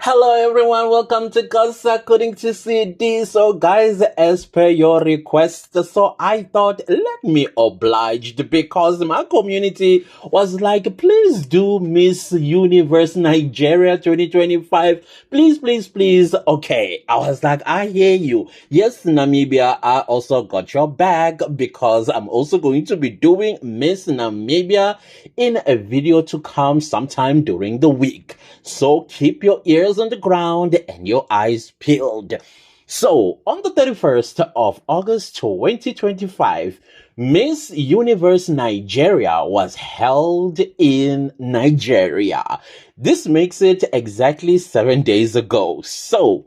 Hello everyone, welcome to According to CD. So guys, as per your request, so I thought let me oblige because my community was like, please do Miss Universe Nigeria 2025. Please, please, please. Okay, I was like, I hear you. Yes, Namibia, I also got your back because I'm also going to be doing Miss Namibia in a video to come sometime during the week. So keep your ears on the ground and your eyes peeled. So, on the 31st of August 2025, Miss Universe Nigeria was held in Nigeria. This makes it exactly 7 days ago. So,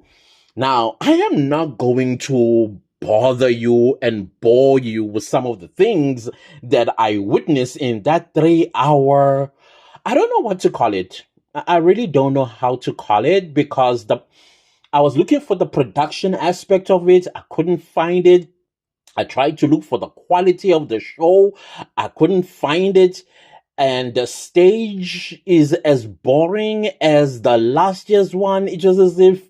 now I am not going to bother you and bore you with some of the things that I witnessed in that 3 hour. I don't know what to call it. I really don't know how to call it because I was looking for the production aspect of it. I couldn't find it. I tried to look for the quality of the show. I couldn't find it. And the stage is as boring as the last year's one. It was as if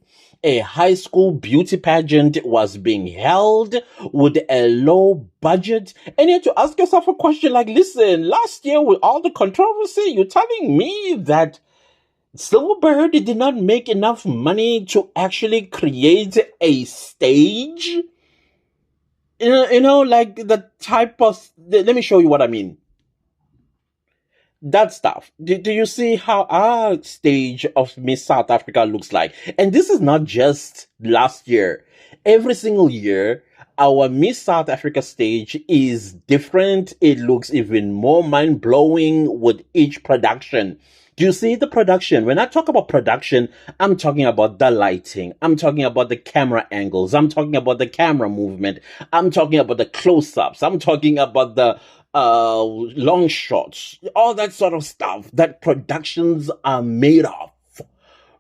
a high school beauty pageant was being held with a low budget. And you have to ask yourself a question like, listen, last year with all the controversy, you're telling me that Silverbird did not make enough money to actually create a stage? Like the type of... Let me show you what I mean. That stuff. Do you see how our stage of Miss South Africa looks like? And this is not just last year. Every single year, our Miss South Africa stage is different. It looks even more mind-blowing with each production. Do you see the production? When I talk about production, I'm talking about the lighting. I'm talking about the camera angles. I'm talking about the camera movement. I'm talking about the close-ups. I'm talking about the long shots, all that sort of stuff that productions are made of,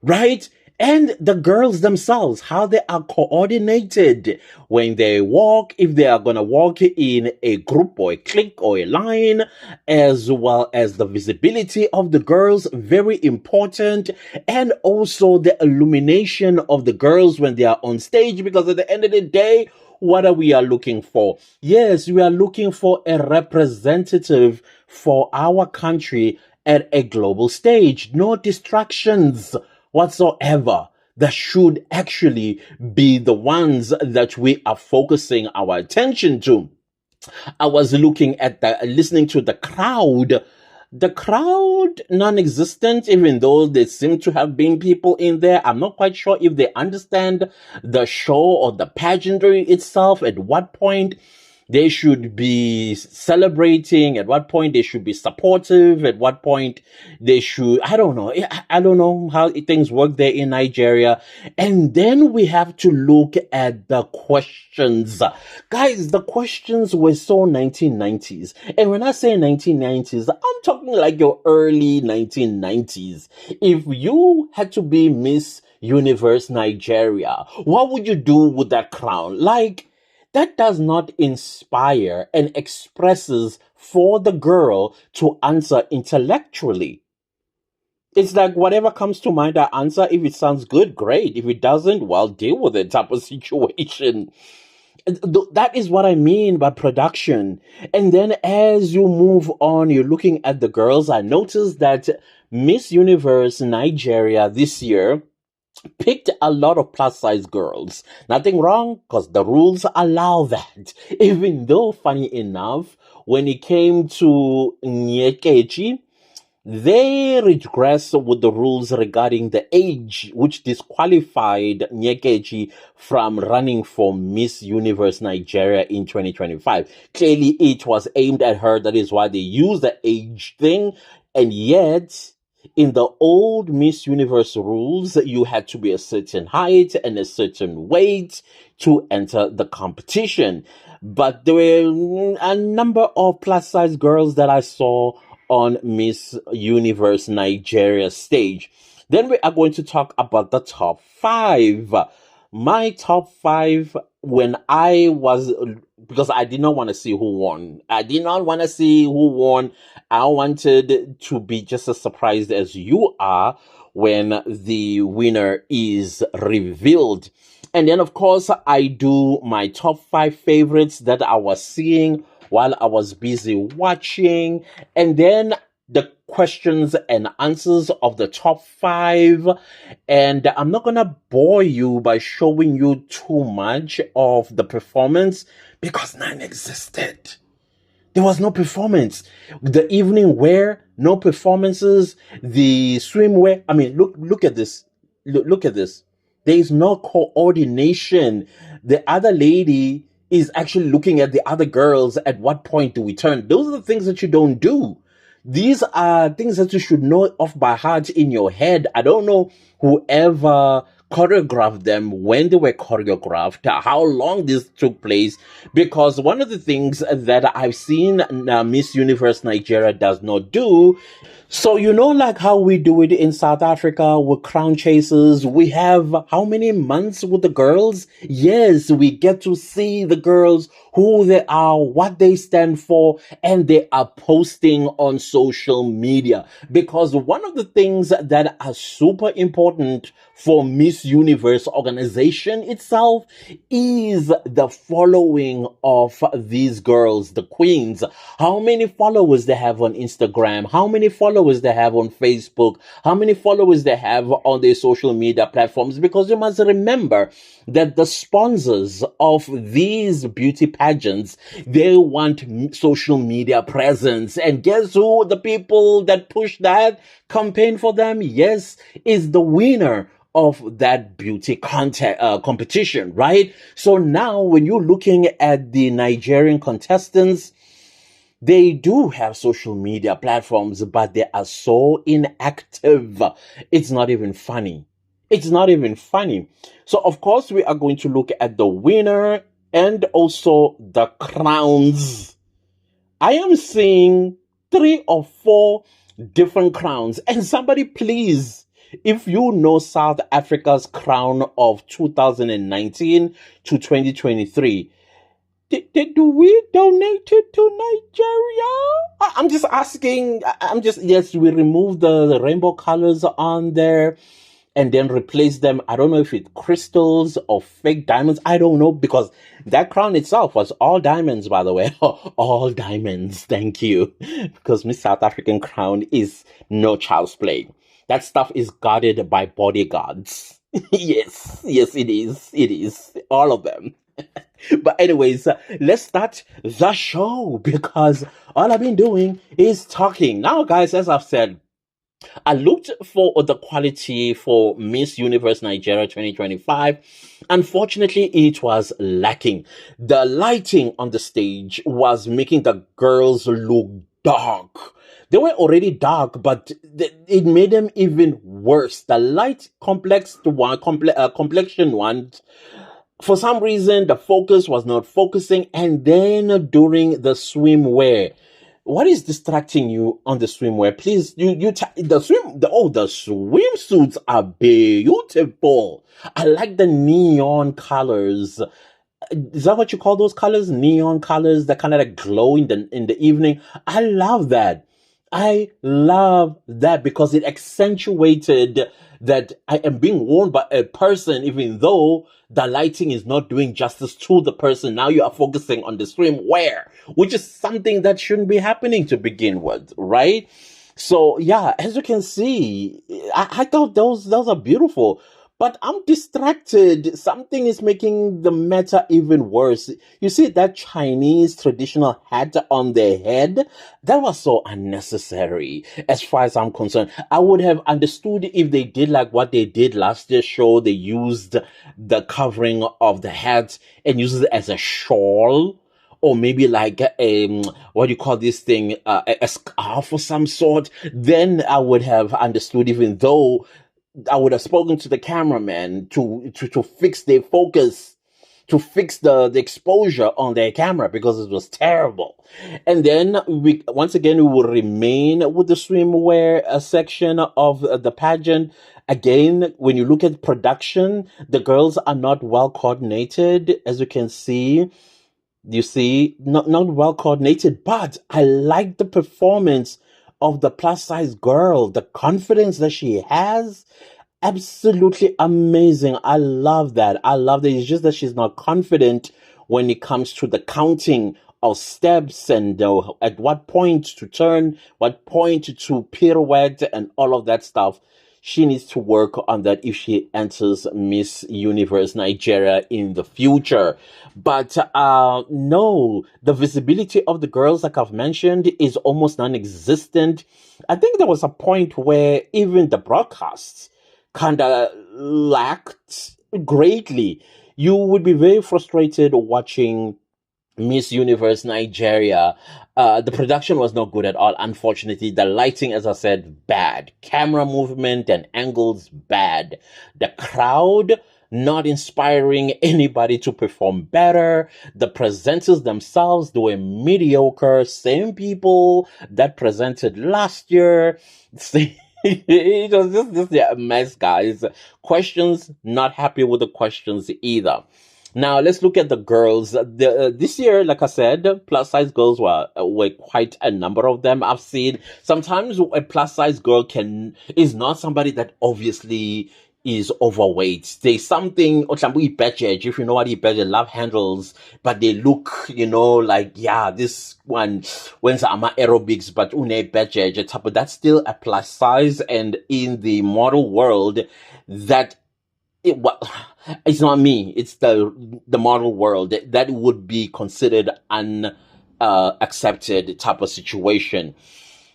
right? And the girls themselves, how they are coordinated when they walk, if they are going to walk in a group or a clique or a line, as well as the visibility of the girls, very important. And also the illumination of the girls when they are on stage, because at the end of the day, what are we looking for? Yes, we are looking for a representative for our country at a global stage. No distractions whatsoever. That should actually be the ones that we are focusing our attention to. I was listening to the crowd. The crowd, non-existent, even though there seem to have been people in there. I'm not quite sure if they understand the show or the pageantry itself, at what point they should be celebrating, at what point they should be supportive, at what point they should, I don't know. I don't know how things work there in Nigeria. And then we have to look at the questions. Guys, the questions were so 1990s. And when I say 1990s, I'm talking like your early 1990s. If you had to be Miss Universe Nigeria, what would you do with that crown? Like, that does not inspire and expresses for the girl to answer intellectually. It's like whatever comes to mind, I answer. If it sounds good, great. If it doesn't, well, deal with it type of situation. That is what I mean by production. And then as you move on, you're looking at the girls. I noticed that Miss Universe Nigeria this year picked a lot of plus size girls. Nothing wrong, because the rules allow that. Even though, funny enough, when it came to Nyekechi, they regressed with the rules regarding the age, which disqualified Nyekechi from running for Miss Universe Nigeria in 2025. Clearly, it was aimed at her. That is why they used the age thing. And yet, in the old Miss Universe rules, you had to be a certain height and a certain weight to enter the competition. But there were a number of plus size girls that I saw on Miss Universe Nigeria stage. Then we are going to talk about the top 5. My top 5, when I was, because I did not want to see who won. I did not want to see who won. I wanted to be just as surprised as you are when the winner is revealed. And then, of course, I do my top 5 favorites that I was seeing while I was busy watching. And then the questions and answers of the top 5. And I'm not going to bore you by showing you too much of the performance because none existed. There was no performance. The evening wear, no performances. The swimwear. I mean, look at this. Look at this. There is no coordination. The other lady is actually looking at the other girls. At what point do we turn? Those are the things that you don't do. These are things that you should know off by heart in your head. I don't know whoever choreographed them, when they were choreographed, how long this took place, because one of the things that I've seen Miss Universe Nigeria does not do. So, like how we do it in South Africa with crown chasers, we have how many months with the girls? Yes, we get to see the girls, who they are, what they stand for, and they are posting on social media. Because one of the things that are super important for Miss Universe organization itself is the following of these girls, the queens. How many followers they have on Instagram, how many followers they have on Facebook, how many followers they have on their social media platforms, because you must remember that the sponsors of these beauty pageants, they want social media presence. And guess who the people that push that campaign for them? Yes, is the winner of that beauty competition, right? So now when you're looking at the Nigerian contestants, they do have social media platforms, but they are so inactive. It's not even funny. It's not even funny. So, of course, we are going to look at the winner and also the crowns. I am seeing 3 or 4 different crowns. And somebody, please, if you know South Africa's crown of 2019 to 2023, do we donate it to Nigeria? I'm just asking. Yes, we remove the rainbow colors on there and then replace them. I don't know if it's crystals or fake diamonds. I don't know, because that crown itself was all diamonds, by the way. All diamonds. Thank you. Because Miss South African crown is no child's play. That stuff is guarded by bodyguards. Yes, it is. It is. All of them. But anyways, let's start the show, because all I've been doing is talking. Now, guys, as I've said, I looked for the quality for Miss Universe Nigeria 2025. Unfortunately, it was lacking. The lighting on the stage was making the girls look dark. They were already dark, but it made them even worse. The light complexion one, for some reason, the focus was not focusing. And then during the swimwear, what is distracting you on the swimwear? Please, the swimsuits are beautiful. I like the neon colors. Is that what you call those colors? Neon colors that kind of like glow in the evening. I love that. I love that because it accentuated that I am being worn by a person, even though the lighting is not doing justice to the person. Now you are focusing on the swimwear, which is something that shouldn't be happening to begin with, right? So yeah, as you can see, I thought those are beautiful. But I'm distracted. Something is making the matter even worse. You see that Chinese traditional hat on their head? That was so unnecessary as far as I'm concerned. I would have understood if they did like what they did last year's show. They used the covering of the hat and used it as a shawl. Or maybe like what do you call this thing? A scarf of some sort. Then I would have understood, even though I would have spoken to the cameraman to fix their focus, to fix the exposure on their camera, because it was terrible. And then we will remain with the swimwear section of the pageant. Again, when you look at production, the girls are not well coordinated, as you can see. You see, not well coordinated, but I like the performance of the plus size girl, the confidence that she has. Absolutely amazing. I love that. I love that. It's just that she's not confident when it comes to the counting of steps and at what point to turn, what point to pirouette, and all of that stuff. She needs to work on that if she enters Miss Universe Nigeria in the future. But no, the visibility of the girls, like I've mentioned, is almost non-existent. I think there was a point where even the broadcasts kind of lacked greatly. You would be very frustrated watching Miss Universe Nigeria. The production was not good at all. Unfortunately, the lighting, as I said, bad. Camera movement and angles, bad. The crowd, not inspiring anybody to perform better. The presenters themselves, they were mediocre. Same people that presented last year. It was just a mess, guys. Questions, not happy with the questions either. Now let's look at the girls. This year, like I said, plus size girls were quite a number of them. I've seen sometimes a plus size girl is not somebody that obviously is overweight. There's something, Pageant, if you know what Pageant, love handles, but they look, like, yeah, this one, when's ama aerobics, but une Pageant, but that's still a plus size. And in the model world, it's not me, it's the model world that would be considered accepted type of situation.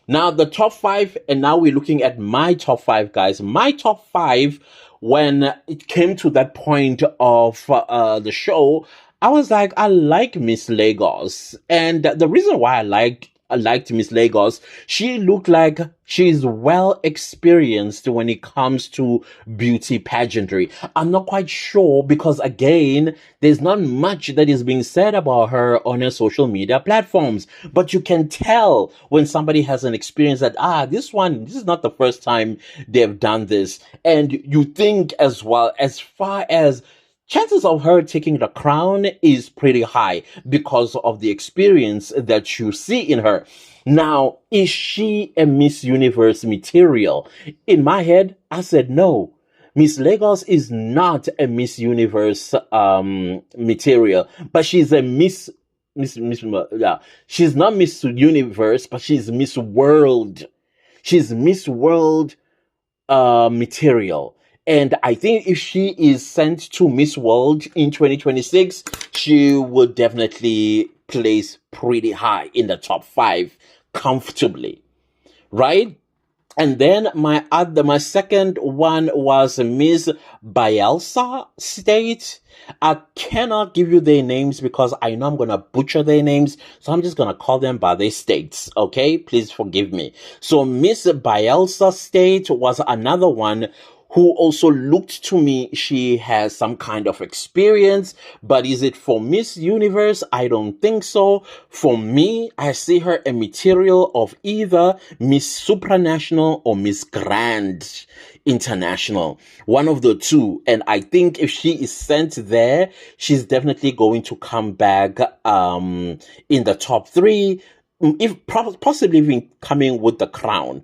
Now, the top five, and now we're looking at my top five, guys. My top five, when it came to that point of the show, I was like, I like Miss Lagos. And the reason why I liked Miss Lagos, she looked like she's well experienced when it comes to beauty pageantry. I'm not quite sure because, again, there's not much that is being said about her on her social media platforms. But you can tell when somebody has an experience that, this is not the first time they've done this. And you think as well, as far as chances of her taking the crown is pretty high because of the experience that you see in her. Now, is she a Miss Universe material? In my head, I said no. Miss Lagos is not a Miss Universe material, but she's a she's not Miss Universe, but she's Miss World. She's Miss World material. And I think if she is sent to Miss World in 2026, she would definitely place pretty high in the top 5 comfortably, right? And then my second one was Miss Bielsa State. I cannot give you their names because I know I'm going to butcher their names. So I'm just going to call them by their states. Okay? Please forgive me. So Miss Bielsa State was another one who also looked to me, she has some kind of experience, but is it for Miss Universe? I don't think so. For me, I see her a material of either Miss Supranational or Miss Grand International. One of the two. And I think if she is sent there, she's definitely going to come back in the top 3, if possibly even coming with the crown.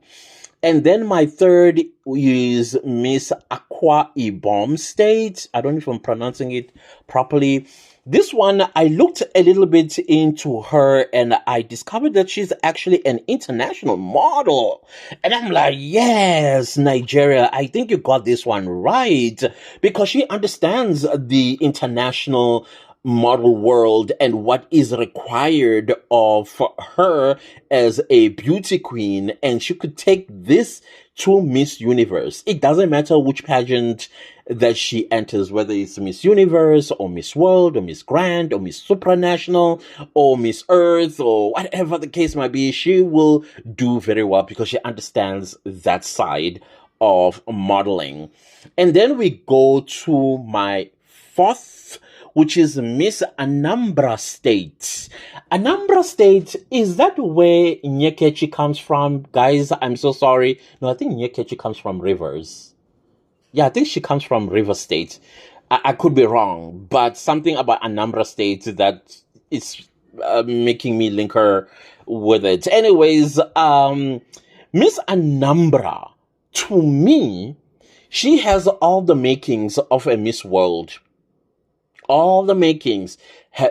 And then my third is Miss Akwa Ibom State. I don't know if I'm pronouncing it properly. This one, I looked a little bit into her and I discovered that she's actually an international model. And I'm like, yes, Nigeria, I think you got this one right. Because she understands the international model world and what is required of her as a beauty queen, and she could take this to Miss Universe. It doesn't matter which pageant that she enters, whether it's Miss Universe or Miss World or Miss Grand or Miss Supranational or Miss Earth or whatever the case might be, she will do very well because she understands that side of modeling. And then we go to my fourth, which is Miss Anambra State. Anambra State, is that where Nyekechi comes from? Guys, I'm so sorry. No, I think Nyekechi comes from Rivers. Yeah, I think she comes from Rivers State. I could be wrong, but something about Anambra State that is making me link her with it. Anyways, Miss Anambra, to me, she has all the makings of a Miss World. All the makings.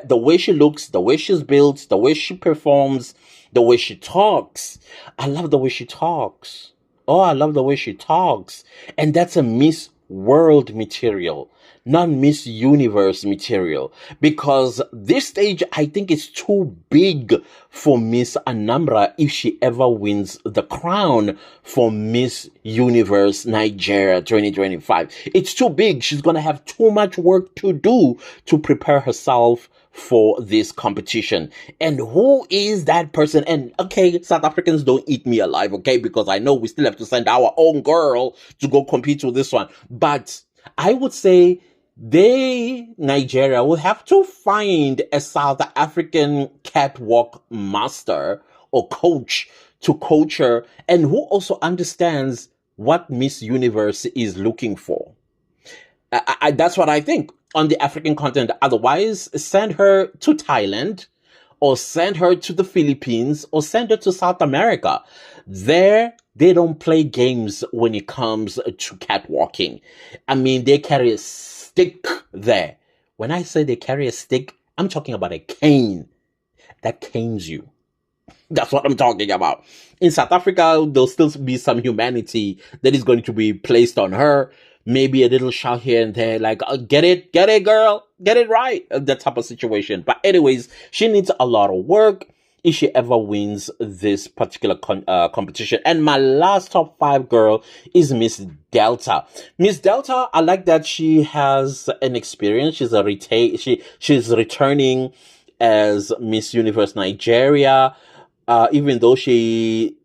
The way she looks, the way she's built, the way she performs, the way she talks. I love the way she talks. Oh, I love the way she talks. And that's a Miss World material, not Miss Universe material. Because this stage, I think, is too big for Miss Anambra if she ever wins the crown for Miss Universe Nigeria 2025. It's too big. She's going to have too much work to do to prepare herself for this competition. And who is that person? And okay, South Africans, don't eat me alive, okay? Because I know we still have to send our own girl to go compete with this one. But I would say Nigeria, will have to find a South African catwalk master or coach to coach her, and who also understands what Miss Universe is looking for. That's what I think on the African continent. Otherwise, send her to Thailand, or send her to the Philippines, or send her to South America. There, they don't play games when it comes to catwalking. I mean, they carry a stick there. When I say they carry a stick, I'm talking about a cane that canes you. That's what I'm talking about. In South Africa, there'll still be some humanity that is going to be placed on her. Maybe a little shout here and there, like, oh, get it, girl, get it right. That type of situation. But anyways, she needs a lot of work if she ever wins this particular competition. And my last top 5 girl is Miss Delta. Miss Delta, I like that she has an experience. She's returning as Miss Universe Nigeria, even though she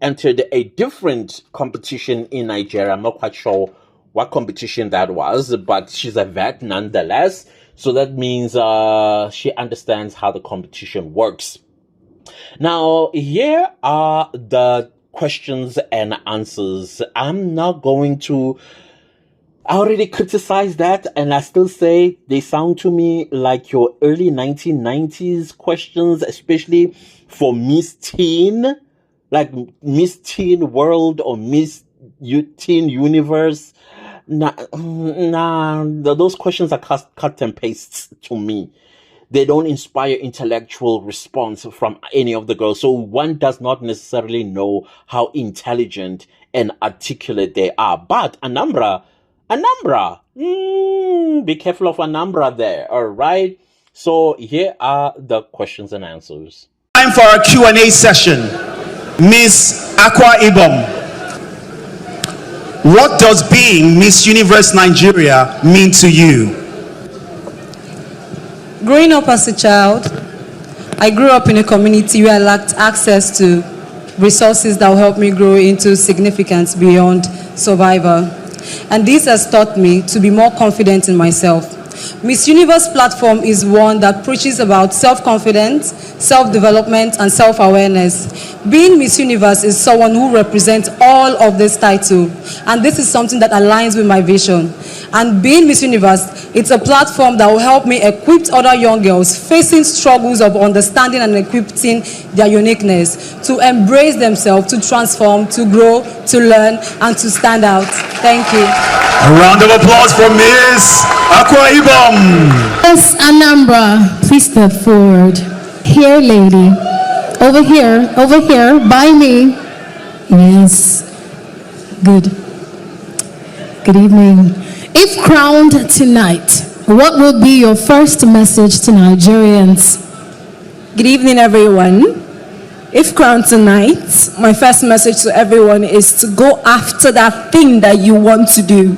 entered a different competition in Nigeria. I'm not quite sure what competition that was, but she's a vet nonetheless. So that means she understands how the competition works. Now, here are the questions and answers. I'm not going to... I already criticized that, and I still say they sound to me like your early 1990s questions, especially for Miss Teen, like Miss Teen World or Miss Teen Universe. Those questions are cut and pastes to me. They don't inspire intellectual response from any of the girls. So one does not necessarily know how intelligent and articulate they are. But Anambra, be careful of Anambra there, all right? So here are the questions and answers. Time for our Q&A session. Miss Akwa Ibom, what does being Miss Universe Nigeria mean to you? Growing up as a child, I grew up in a community where I lacked access to resources that will help me grow into significance beyond survival. And this has taught me to be more confident in myself. Miss Universe platform is one that preaches about self-confidence, self-development, and self-awareness. Being Miss Universe is someone who represents all of this title, and this is something that aligns with my vision. And being Miss Universe, it's a platform that will help me equip other young girls facing struggles of understanding and equipping their uniqueness to embrace themselves, to transform, to grow, to learn, and to stand out. Thank you. A round of applause for Miss Akwa Ibom. Miss Anambra, please step forward. Here, lady. Over here, by me. Yes. Good evening. If crowned tonight, what will be your first message to Nigerians? Good evening, everyone. If crowned tonight, my first message to everyone is to go after that thing that you want to do.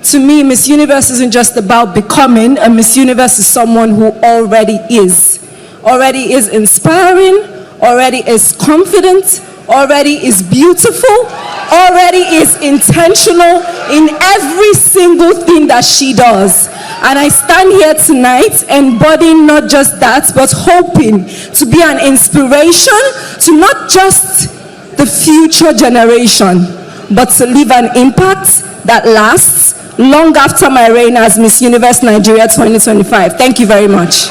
To me, Miss Universe isn't just about becoming. A Miss Universe is someone who already is inspiring, already is confident, already is beautiful, already is intentional in every single thing that she does. And I stand here tonight embodying not just that, but hoping to be an inspiration to not just the future generation, but to leave an impact that lasts long after my reign as Miss Universe Nigeria 2025. Thank you very much.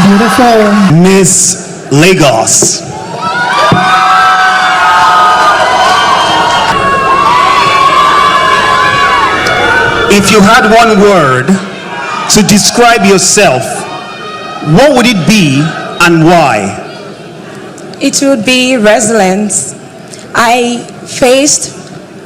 Beautiful. Miss Lagos. If you had one word to describe yourself, what would it be and why? It would be resilience. I faced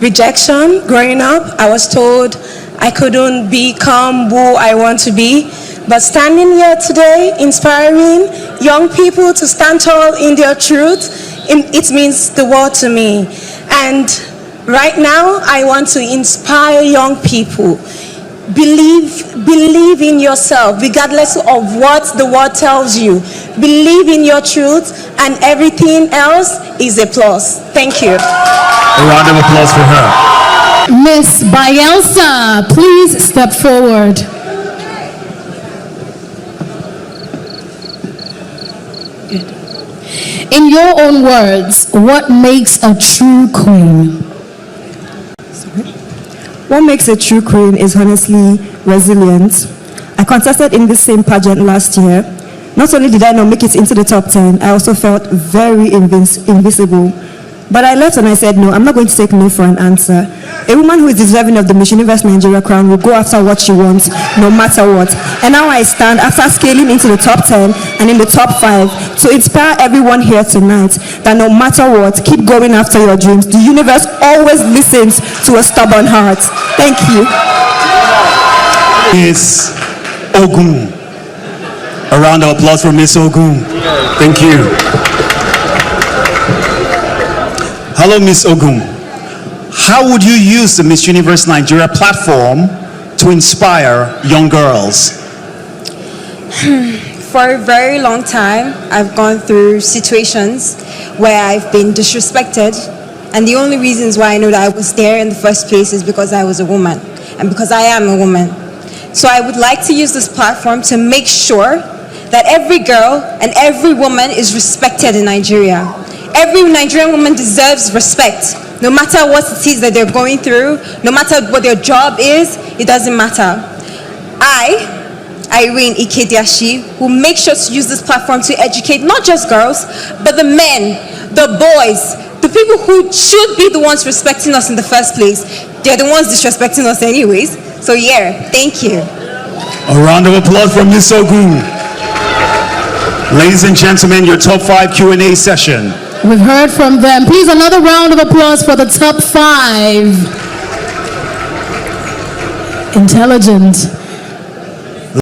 rejection growing up. I was told I couldn't become who I want to be. But standing here today, inspiring young people to stand tall in their truth, it means the world to me. And right now, I want to inspire young people. Believe in yourself, regardless of what the world tells you. Believe in your truth, and everything else is a plus. Thank you. A round of applause for her. Miss Bielsa, please step forward. In your own words, what makes a true queen? What makes a true queen is honestly resilience. I contested in the same pageant last year. Not only did I not make it into the top 10, I also felt very invisible. But I left and I said, no, I'm not going to take no for an answer. A woman who is deserving of the Miss Universe Nigeria crown will go after what she wants, no matter what. And now I stand after scaling into the top 10 and in the top 5 to inspire everyone here tonight that no matter what, keep going after your dreams. The universe always listens to a stubborn heart. Thank you. Miss Ogun. A round of applause for Miss Ogun. Thank you. Hello, Miss Ogun. How would you use the Miss Universe Nigeria platform to inspire young girls? For a very long time, I've gone through situations where I've been disrespected, and the only reasons why I know that I was there in the first place is because I was a woman, and because I am a woman. So I would like to use this platform to make sure that every girl and every woman is respected in Nigeria. Every Nigerian woman deserves respect. No matter what it is that they're going through, no matter what their job is, it doesn't matter. Irene Ikediashi, will make sure to use this platform to educate not just girls, but the men, the boys, the people who should be the ones respecting us in the first place. They're the ones disrespecting us anyways. So yeah, thank you. A round of applause for Miss Ogun. Ladies and gentlemen, your top 5 Q&A session. We've heard from them. Please, another round of applause for the top 5. Intelligent.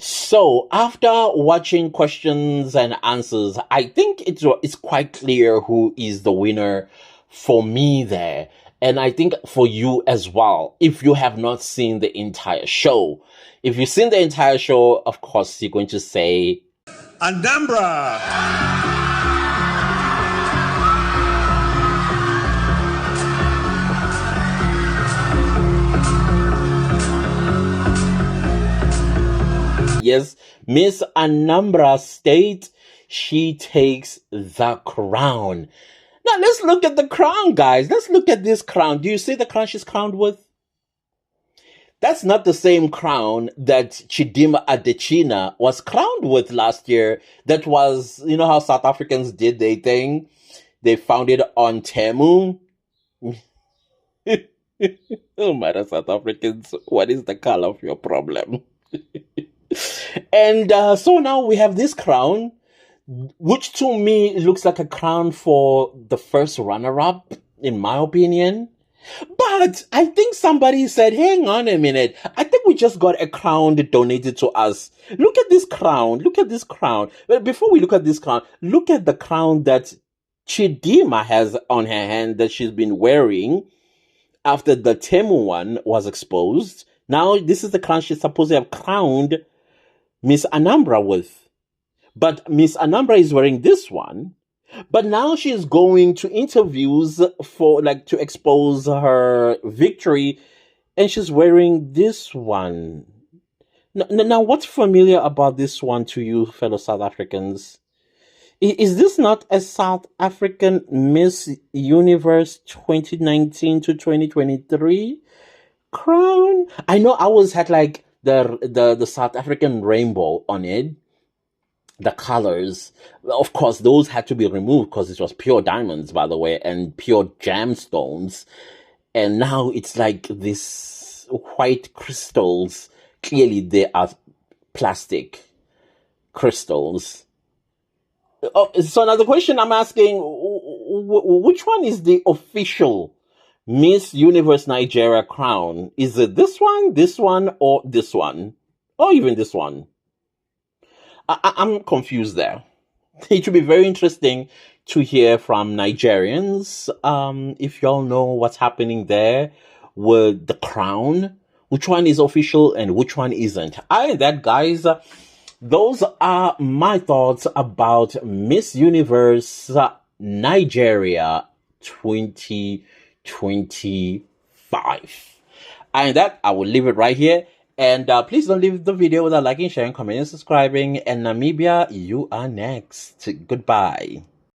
So, after watching questions and answers, I think it's quite clear who is the winner for me there. And I think for you as well, if you have not seen the entire show. If you've seen the entire show, of course, you're going to say... Anambra. Yes, Miss Anambra State, she takes the crown. Now, let's look at the crown, guys. Let's look at this crown. Do you see the crown she's crowned with? That's not the same crown that Chidimma Adetshina was crowned with last year. That was, you know how South Africans did their thing? They found it on Temu. Oh my, South Africans, what is the color of your problem? And so now we have this crown, which to me looks like a crown for the first runner-up, in my opinion. But I think somebody said, hang on a minute, I think we just got a crown donated to us. Look at this crown. Look at this crown. But before we look at this crown, look at the crown that Chidimma has on her hand that she's been wearing after the Temu one was exposed. Now, this is the crown she's supposed to have crowned Miss Anambra with. But Miss Anambra is wearing this one. But now she's going to interviews to expose her victory. And she's wearing this one. Now, what's familiar about this one to you, fellow South Africans? Is this not a South African Miss Universe 2019 to 2023 crown? I know ours had like the South African rainbow on it. The colors, of course, those had to be removed because it was pure diamonds, by the way, and pure gemstones. And now it's like this these white crystals, clearly they are plastic crystals. Oh, so now the question I'm asking, which one is the official Miss Universe Nigeria crown? Is it this one, or this one? Or even this one? I'm confused there. It should be very interesting to hear from Nigerians, if y'all know what's happening there with the crown, which one is official and which one isn't. That, guys, those are my thoughts about Miss Universe Nigeria 2025. And that, I will leave it right here. And please don't leave the video without liking, sharing, commenting, subscribing. And Namibia, you are next. Goodbye.